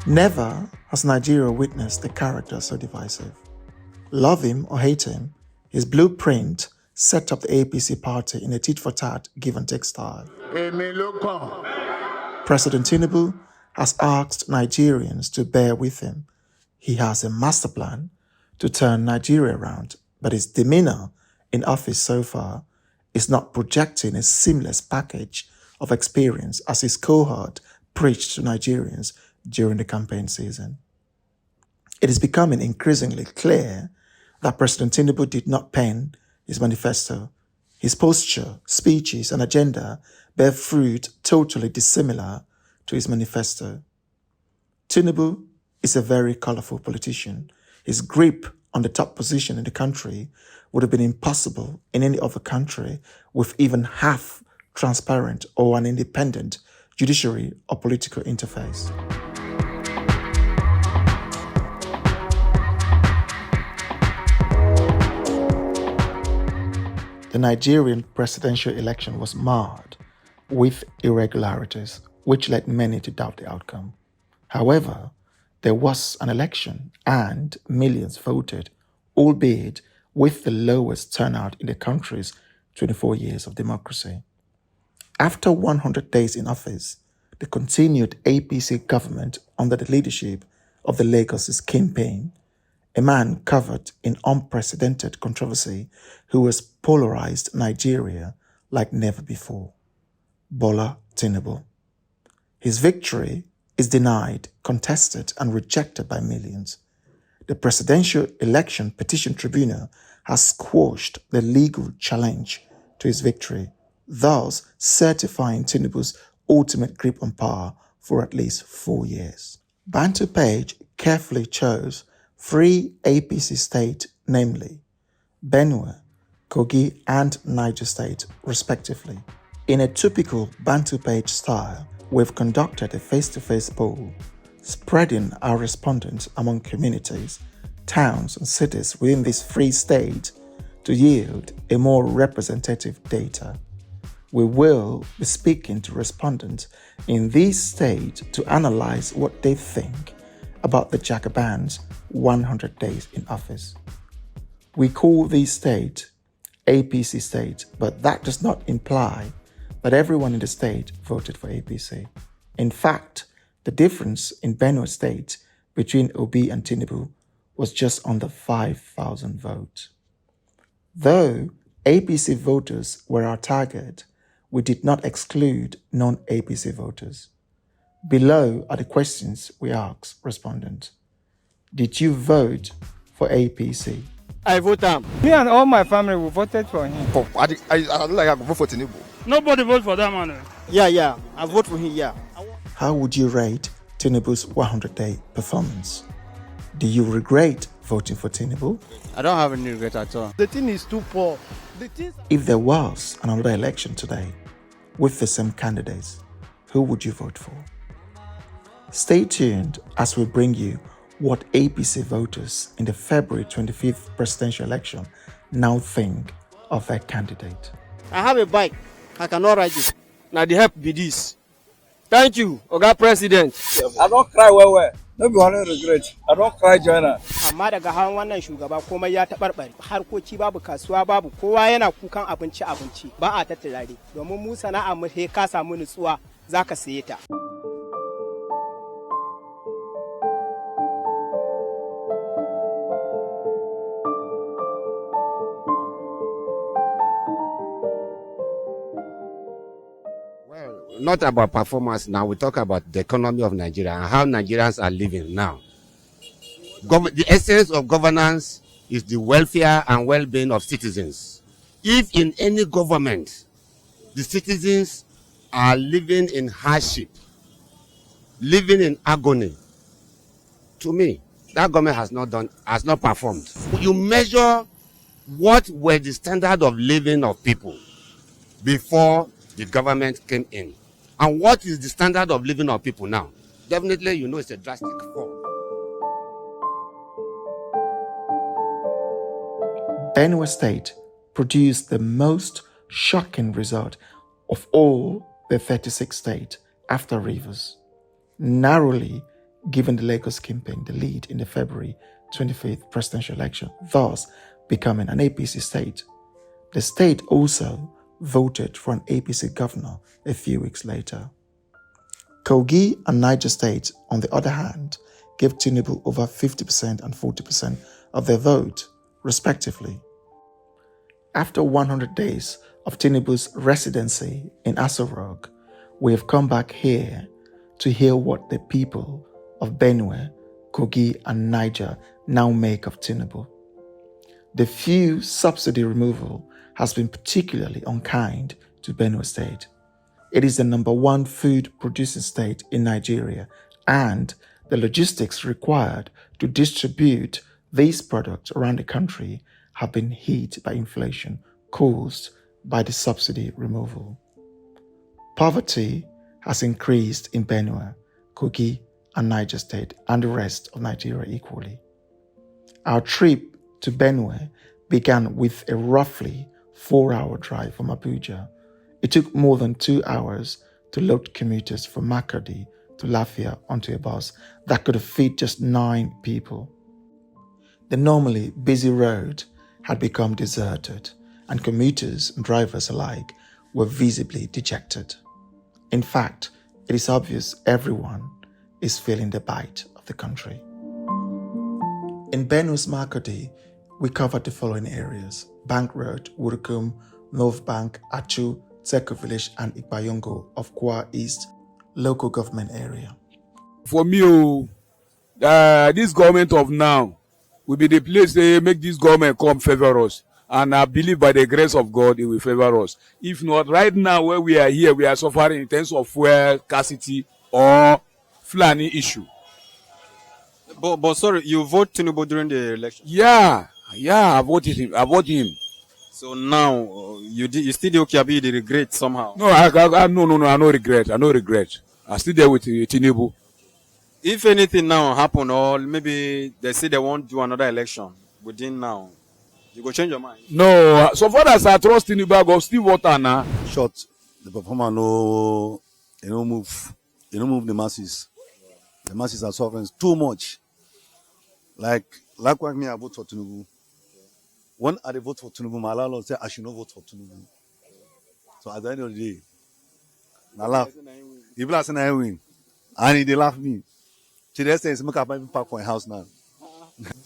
Never has Nigeria witnessed a character so divisive. Love him or hate him, his blueprint set up the APC party in a tit-for-tat give-and-take style. President Tinubu has asked Nigerians to bear with him. He has a master plan to turn Nigeria around, but his demeanor in office so far is not projecting a seamless package of experience as his cohort preached to Nigerians during the campaign season. It is becoming increasingly clear that President Tinubu did not pen his manifesto. His posture, speeches, and agenda bear fruit totally dissimilar to his manifesto. Tinubu is a very colorful politician. His grip on the top position in the country would have been impossible in any other country with even half transparent or an independent judiciary or political interface. The Nigerian presidential election was marred with irregularities, which led many to doubt the outcome. However, there was an election and millions voted, albeit with the lowest turnout in the country's 24 years of democracy. After 100 days in office, the continued APC government under the leadership of the Lagos kingpin, a man covered in unprecedented controversy who has polarized Nigeria like never before, Bola Tinubu. His victory is denied, contested, and rejected by millions. The Presidential Election Petition Tribunal has squashed the legal challenge to his victory, thus certifying Tinubu's ultimate grip on power for at least 4 years. BantuPage carefully chose 3 APC states, namely Benue, Kogi, and Niger state, respectively. In a typical BantuPage style, we've conducted a face-to-face poll, spreading our respondents among communities, towns, and cities within these 3 states to yield a more representative data. We will be speaking to respondents in these states to analyze what they think about the Jacobans' 100 days in office. We call these states APC states, but that does not imply that everyone in the state voted for APC. In fact, the difference in Benue state between Obi and Tinubu was just under 5,000 votes. Though APC voters were our target, we did not exclude non-APC voters. Below are the questions we asked respondents. Did you vote for APC? I vote him. Me and all my family we voted for him. I don't like I go vote for Tinubu. Nobody vote for that man. Yeah, I vote for him, yeah. How would you rate Tinubu's 100-day performance? Do you regret voting for Tinubu? I don't have any regret at all. The thing is too poor. If there was another election today with the same candidates, who would you vote for? Stay tuned as we bring you what APC voters in the February 25th presidential election now think of their candidate. I have a bike. I cannot ride it. Now the help be this. Thank you, Oga President. I don't cry well. No be one regret. I don't cry joiner. Amma daga hawan wannan shugaba komai ya tabarbare. Harkoki babu kasuwa babu kowa yana kukan abinci ba a tattalare. Domin mu sana'a mu sai ka samu nutsuwa zaka saye ta. Not about performance now, we talk about the economy of Nigeria and how Nigerians are living now. The essence of governance is the welfare and well-being of citizens. If in any government, the citizens are living in hardship, living in agony, to me, that government has not performed. You measure what were the standard of living of people before the government came in. And what is the standard of living of people now? Definitely, you know, it's a drastic fall. Benue State produced the most shocking result of all the 36 states after Rivers, narrowly giving the Lagos campaign the lead in the February 25th presidential election, thus becoming an APC state. The state also voted for an APC governor a few weeks later. Kogi and Niger states, on the other hand, gave Tinubu over 50% and 40% of their vote, respectively. After 100 days of Tinubu's residency in Aso Rock, we have come back here to hear what the people of Benue, Kogi, and Niger now make of Tinubu. The fuel subsidy removal has been particularly unkind to Benue State. It is the #1 food producing state in Nigeria, and the logistics required to distribute these products around the country have been hit by inflation caused by the subsidy removal. Poverty has increased in Benue, Kogi, and Niger State, and the rest of Nigeria equally. Our trip to Benue began with a roughly 4-hour drive from Abuja. It took more than 2 hours to load commuters from Makurdi to Lafia onto a bus that could fit just 9 people. The normally busy road had become deserted, and commuters and drivers alike were visibly dejected. In fact, it is obvious everyone is feeling the bite of the country. In Benue's Makurdi, we covered the following areas: Bank Road, Wurukum, North Bank, Achu, Teko Village, and Ikbayongo of Kwa East local government area. For me, this government of now will be the place they make this government come favor us. And I believe by the grace of God, it will favor us. If not, right now where we are here, we are suffering in terms of fuel scarcity or Fulani issue. But sorry, you vote Tinubu during the election? Yeah, I voted him. So now, you still the Okiabi, the regret somehow? No, I no regret. I no regret. I still there with Tinubu. If anything now happen, or maybe they say they won't do another election within now, you go change your mind? No, so far as I trust Tinubu, I go still vote now. Short, the performer no move the masses. The masses are suffering too much. Like me, I vote for Tinubu. When I vote for Tinubu, my landlord said I should not vote for Tinubu. So at the end of the day, I laugh. People are saying I win, and they laugh me. Today says make up park for a house now.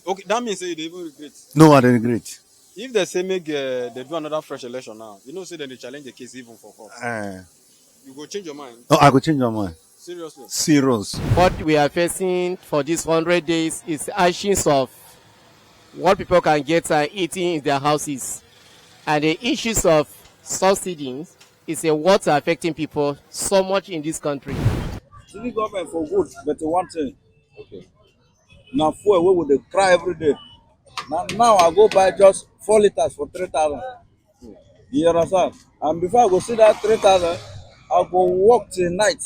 Okay, that means they even regret. No, I don't regret. If they say make they do another fresh election now, say then they challenge the case even for court. You go change your mind? No, I go change my mind. Seriously? Serious. What we are facing for these 100 days is actions of what people can get and eating in their houses. And the issues of subsidies is what are affecting people so much in this country. City government for good, but one thing. Okay. Now fuel we would cry every day. Now I go buy just 4 liters for 3,000. You understand? And before I go see that 3,000, I go walk till night.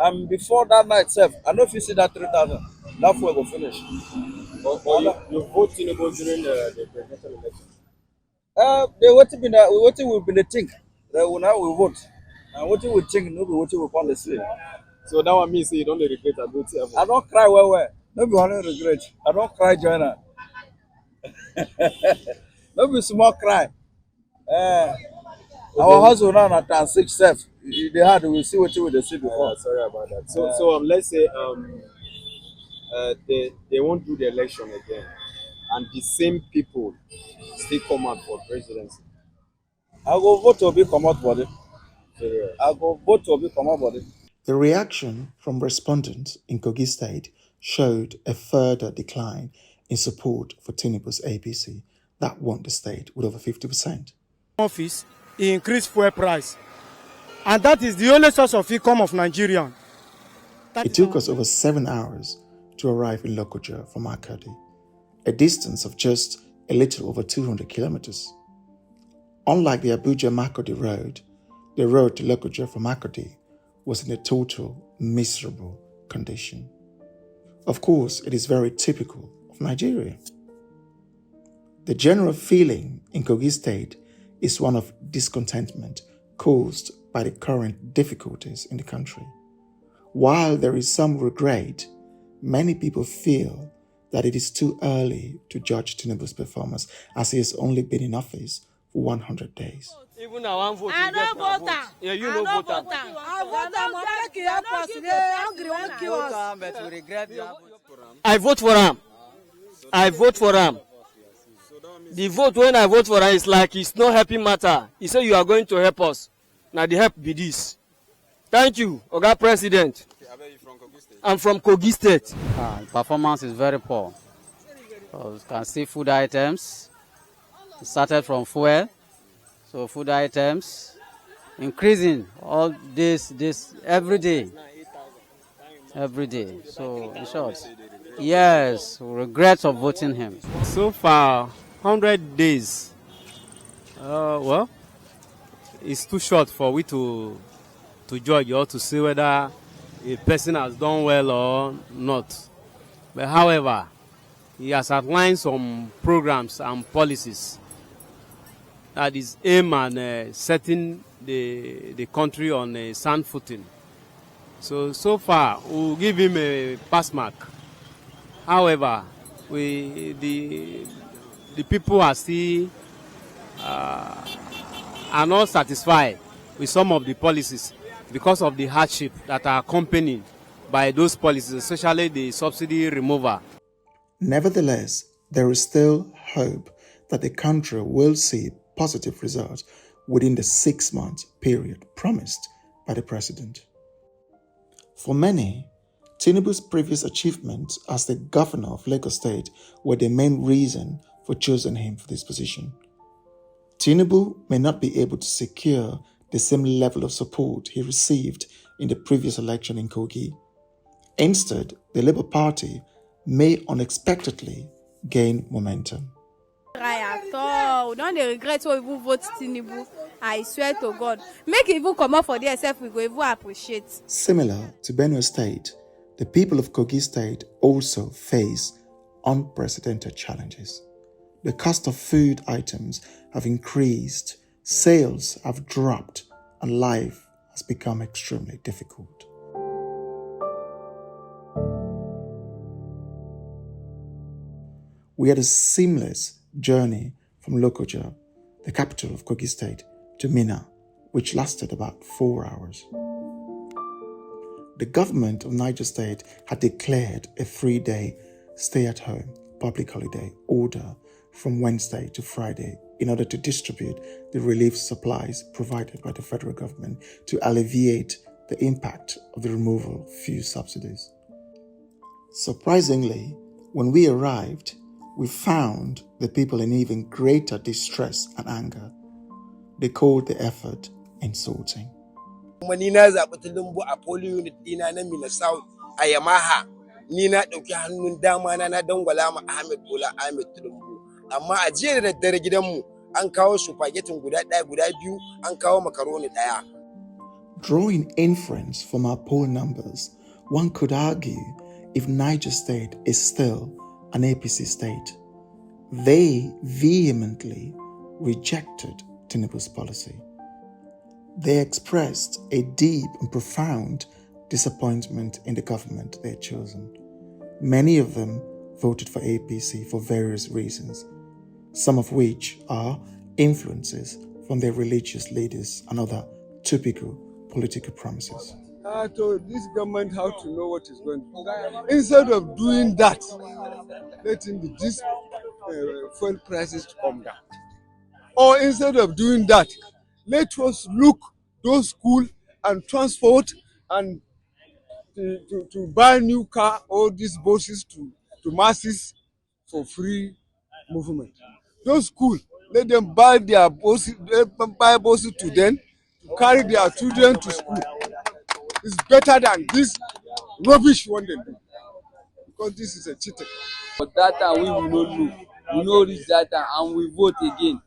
And before that night itself, I know if you see that 3,000, that fuel will finish. Or you vote Tinubu during the presidential election? What will be the thing? Now we vote. And what we think, no be what we want to say. So that one means you don't regret about it. I don't cry well. No be only regret. I don't cry, Joanna. No be small cry. Our house will run at 6 self. They had we see what we see before. Sorry about that. So let's say they won't do the election again, and the same people still come out for presidency. I go vote to be come out body. I go vote to be come out body. The reaction from respondents in Kogi State showed a further decline in support for Tinubu's APC that won the state with over 50%. Office, he increased fuel price. And that is the only source of income of Nigerian. It took us over 7 hours to arrive in Lokoja from Makurdi, a distance of just a little over 200 kilometers. Unlike the Abuja-Makurdi road, the road to Lokoja from Makurdi was in a total miserable condition. Of course, it is very typical of Nigeria. The general feeling in Kogi State is one of discontentment caused by the current difficulties in the country. While there is some regret, Many people feel that it is too early to judge Tinubu's performance as he has only been in office for 100 days. Even I want vote. I you get don't my vote. vote. Yeah, you know vote. I vote am. Make you help us. They hungry, won't kill us. But we regret I vote for him. I vote for him. The vote when I vote for him is like it's not helping matter. He said you are going to help us. Now the help be this. Thank you, Oga President. I'm from Kogi State. Performance is very poor. You can see food items. It started from fuel. So food items increasing all this every day. Every day. So in short, yes, regrets of voting him. So far, 100 days. Well, it's too short for we to judge or to see whether a person has done well or not. But however, he has outlined some programs and policies that is aimed at setting the country on a sound footing. So far, we'll give him a pass mark. However, the people are still are not satisfied with some of the policies because of the hardship that are accompanied by those policies, especially the subsidy removal. Nevertheless, there is still hope that the country will see positive results within the 6-month period promised by the president. For many, Tinubu's previous achievements as the governor of Lagos State were the main reason for choosing him for this position. Tinubu may not be able to secure the same level of support he received in the previous election in Kogi. Instead, the Labour Party may unexpectedly gain momentum. We don't regret what we vote Tinubu. I swear to God. Make it even come out for themselves, we go even appreciate. Similar to Benue State, the people of Kogi State also face unprecedented challenges. The cost of food items have increased, sales have dropped, and life has become extremely difficult. We had a seamless journey from Lokoja, the capital of Kogi State, to Minna, which lasted about 4 hours. The government of Niger State had declared a 3-day stay-at-home public holiday order from Wednesday to Friday in order to distribute the relief supplies provided by the federal government to alleviate the impact of the removal of fuel subsidies. Surprisingly, when we arrived, we found the people in even greater distress and anger. They called the effort insulting. Ni na zaɓi Tinubu a polio unit ɗina na Mina South a Yamaha. Ni na ɗauki hannun dama na dangwala ma Bola Tinubu. Amma a jiya da daddare gidanmu an kawo spaghetti guda biyu, an kawo macaroni ɗaya. Drawing inference from our poll numbers, one could argue if Niger State is still an APC state, they vehemently rejected Tinubu's policy. They expressed a deep and profound disappointment in the government they had chosen. Many of them voted for APC for various reasons, some of which are influences from their religious leaders and other typical political promises. I told this government how to know what is going on. Instead of doing that, letting this fuel prices to come down. Or instead of doing that, let us look those school and transport and to buy new car, all these buses to masses for free movement. Those school, let them buy their buses, buy buses to them to carry their children to school. It's better than this rubbish one they do, because this is a cheating. But that time we will not look, we no reach that time, and we vote again.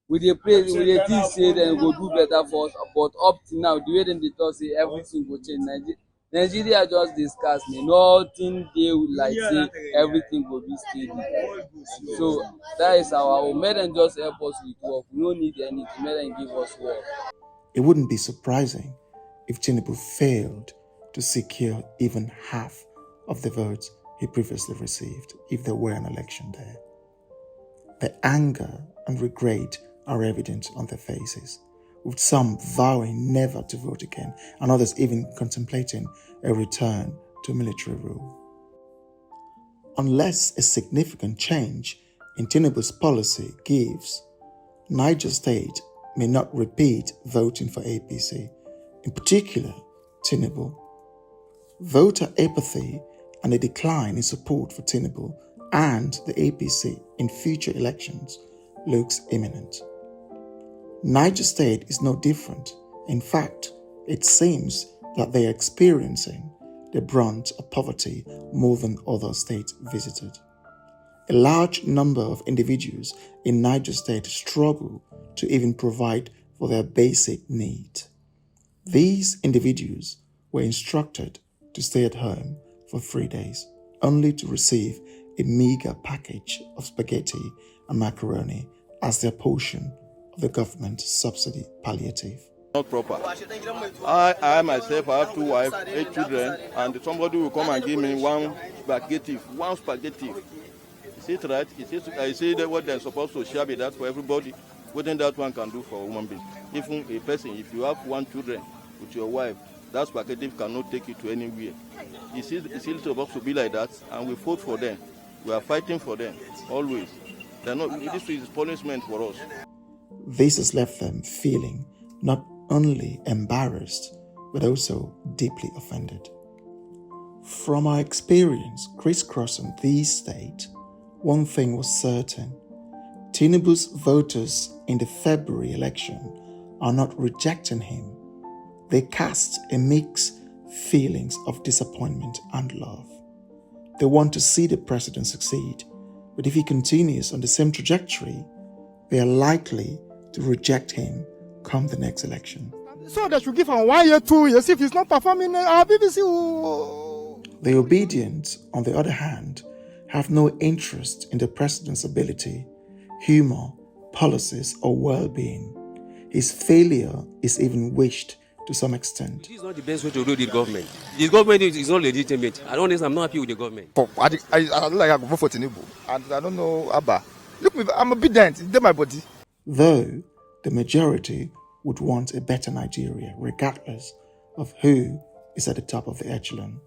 We dey pray, we dey think say dem go do better for us, but up till now, the way dem dey talk say everything go change. Nigeria just dey scarce, nothing dey like say everything go be steady. So that is our own. Make dem just help us with work. We no need anything. Make dem give us work. It wouldn't be surprising if Tinubu failed to secure even half of the votes he previously received if there were an election there. The anger and regret are evident on their faces, with some vowing never to vote again and others even contemplating a return to military rule. Unless a significant change in Tinubu's policy gives, Niger State may not repeat voting for APC, in particular Tinubu. Voter apathy and a decline in support for Tinubu and the APC in future elections looks imminent. Niger State is no different. In fact, it seems that they are experiencing the brunt of poverty more than other states visited. A large number of individuals in Niger State struggle to even provide for their basic needs. These individuals were instructed to stay at home for 3 days, only to receive a meager package of spaghetti and macaroni as their portion of the government subsidy palliative. Not proper. I myself, I have 2 wives, 8 children, and somebody will come and give me one spaghetti. Is it right? I say that what they're supposed to share with that for everybody. What then that one can do for a human being? Even a person, if you have 1 children with your wife, that spaghetti cannot take you to anywhere. It's supposed to be like that, and we fought for them. We are fighting for them, always. This is punishment for us. This has left them feeling not only embarrassed, but also deeply offended. From our experience crisscrossing these states, one thing was certain. Tinubu's voters in the February election are not rejecting him. They cast a mixed feelings of disappointment and love. They want to see the president succeed, but if he continues on the same trajectory, they are likely to reject him come the next election. So they should give him 1 year, 2 years. If he's not performing, our BBC will... The obedient, on the other hand, have no interest in the president's ability, humor, policies, or well-being. His failure is even wished to some extent. This is not the best way to rule the government. This government is not legitimate. I'm not happy with the government. I don't like I go vote for Tinubu, and I don't know Abba. Look, I'm obedient. It's in my body. Though the majority would want a better Nigeria, regardless of who is at the top of the echelon.